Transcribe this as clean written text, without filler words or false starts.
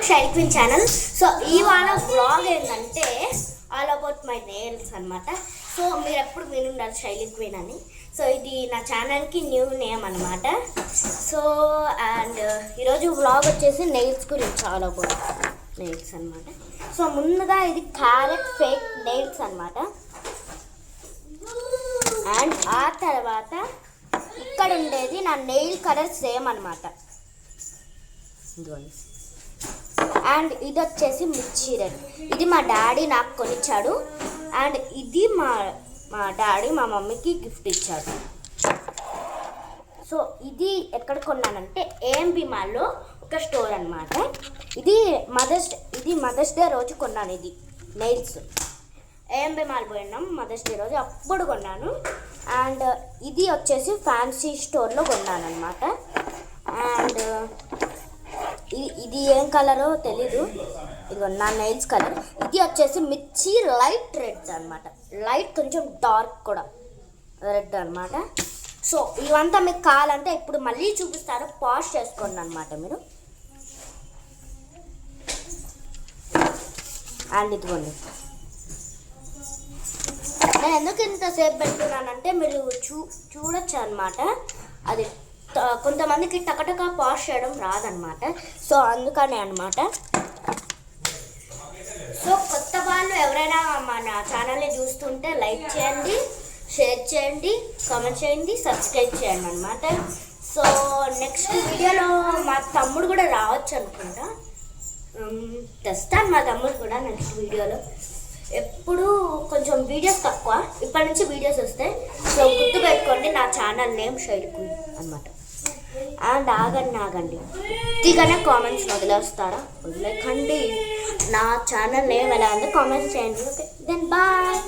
శైలి queen channel. So ఇవాళ vlog ఏంటంటే ఆల్ అబౌట్ మై నేల్స్ అనమాట. సో మీరు ఎప్పుడు వినుండాలి శైలి క్వీన్ అని. సో ఇది నా ఛానల్కి న్యూ నేమ్ అనమాట. సో అండ్ ఈరోజు వ్లాగ్ వచ్చేసి నెయిల్స్ గురించి, ఆల్ అబౌట్ నెయిల్స్ అనమాట. సో ముందుగా ఇది క్యారెట్ ఫేక్ నెయిల్స్ అనమాట. అండ్ ఆ తర్వాత ఇక్కడ ఉండేది నా నెయిల్ కలర్ సేమ్ అనమాట. ఇదిగోండి. అండ్ ఇది వచ్చేసి మిర్చి రెడ్. ఇది మా డాడీ నాకు కొనిచ్చాడు. అండ్ ఇది మా డాడీ మా మమ్మీకి గిఫ్ట్ ఇచ్చాడు. సో ఇది ఎక్కడ కొన్నానంటే ఏఎంబి మాల్లో ఒక స్టోర్ అనమాట. ఇది మదర్స్ డే రోజు కొన్నాను. ఇది నెయిల్స్ ఏఎంబి మాల్ పోయినాం మదర్స్ డే రోజు, అప్పుడు కొన్నాను. అండ్ ఇది వచ్చేసి ఫ్యాన్సీ స్టోర్లో కొన్నాను అనమాట. అండ్ ఇది ఏం కలరో తెలీదు, ఇది నా నెయిల్స్ కలర్. ఇది వచ్చేసి మిర్చి లైట్ రెడ్ అనమాట, లైట్ కొంచెం డార్క్ కూడా రెడ్ అనమాట. సో ఇవంతా మీకు కావాలంటే ఇప్పుడు మళ్ళీ చూపిస్తాను, పాజ్ చేసుకోండి అనమాట మీరు. అండ్ ఇదిగోండి, నేను ఎందుకు ఇంతసేపు పెట్టుకున్నానంటే మీరు చూడొచ్చు అనమాట. అది కొంతమందికి టకటక పాజ్ చేయడం రాదనమాట. సో అందుకనే అనమాట. సో కొత్త వాళ్ళు ఎవరైనా మన ఛానల్ని చూస్తుంటే లైక్ చేయండి, షేర్ చేయండి, కామెంట్ చేయండి, సబ్స్క్రైబ్ చేయండి అనమాట. సో నెక్స్ట్ వీడియోలో మా తమ్ముడు కూడా రావచ్చు అనుకుంటా, తెస్తాను మా తమ్ముడు కూడా నెక్స్ట్ వీడియోలో. ఎప్పుడు కొంచెం వీడియోస్ తక్కువ, ఇప్పటి నుంచి వీడియోస్ వస్తాయి. సో గుర్తుపెట్టుకోండి, నా ఛానల్ నేమ్ శైలి క్వీన్ అనమాట. అండ్ ఆగండి తీగానే కామెంట్స్ వదిలేస్తారా? వదిలేకండి. నా ఛానల్ నేమ్ ఎలా ఉందో కామెంట్స్ చేయండి. Okay, then bye.